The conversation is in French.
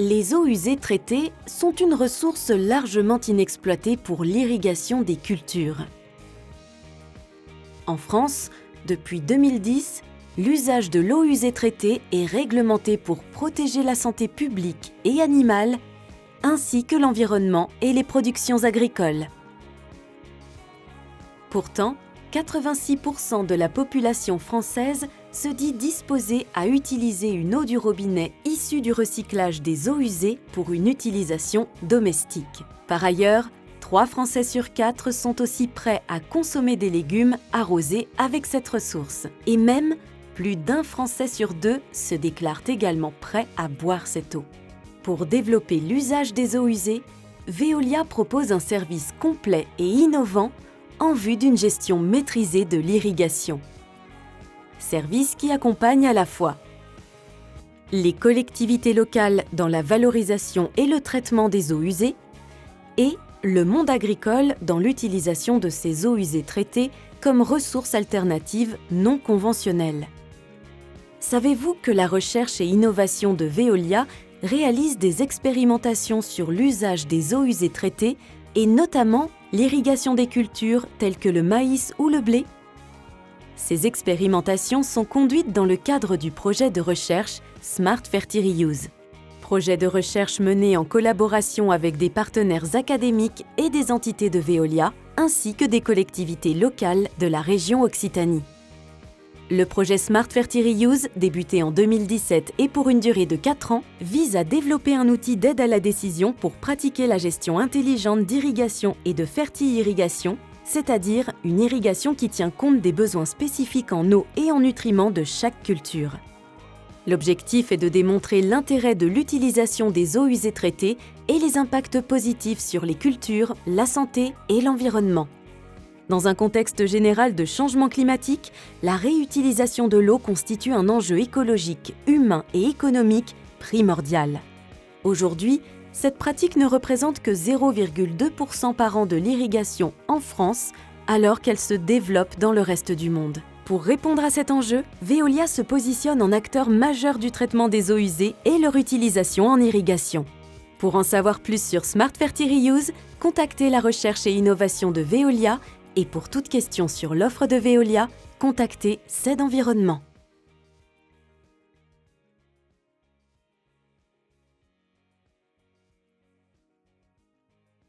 Les eaux usées traitées sont une ressource largement inexploitée pour l'irrigation des cultures. En France, depuis 2010, l'usage de l'eau usée traitée est réglementé pour protéger la santé publique et animale, ainsi que l'environnement et les productions agricoles. Pourtant, 86% de la population française se dit disposée à utiliser une eau du robinet issue du recyclage des eaux usées pour une utilisation domestique. Par ailleurs, 3 Français sur 4 sont aussi prêts à consommer des légumes arrosés avec cette ressource. Et même, plus d'1 Français sur 2 se déclarent également prêts à boire cette eau. Pour développer l'usage des eaux usées, Veolia propose un service complet et innovant en vue d'une gestion maîtrisée de l'irrigation. Service qui accompagne à la fois les collectivités locales dans la valorisation et le traitement des eaux usées et le monde agricole dans l'utilisation de ces eaux usées traitées comme ressources alternatives non conventionnelles. Savez-vous que la recherche et innovation de Veolia réalise des expérimentations sur l'usage des eaux usées traitées et notamment l'irrigation des cultures telles que le maïs ou le blé? Ces expérimentations sont conduites dans le cadre du projet de recherche Smart Fertireuse. Projet de recherche mené en collaboration avec des partenaires académiques et des entités de Veolia, ainsi que des collectivités locales de la région Occitanie. Le projet Smart Fertireuse, débuté en 2017 et pour une durée de 4 ans, vise à développer un outil d'aide à la décision pour pratiquer la gestion intelligente d'irrigation et de ferti-irrigation, c'est-à-dire une irrigation qui tient compte des besoins spécifiques en eau et en nutriments de chaque culture. L'objectif est de démontrer l'intérêt de l'utilisation des eaux usées traitées et les impacts positifs sur les cultures, la santé et l'environnement. Dans un contexte général de changement climatique, la réutilisation de l'eau constitue un enjeu écologique, humain et économique primordial. Aujourd'hui, cette pratique ne représente que 0,2% par an de l'irrigation en France, alors qu'elle se développe dans le reste du monde. Pour répondre à cet enjeu, Veolia se positionne en acteur majeur du traitement des eaux usées et leur utilisation en irrigation. Pour en savoir plus sur Smart Fertireuse, contactez la recherche et innovation de Veolia et pour toute question sur l'offre de Veolia, contactez CED Environnement.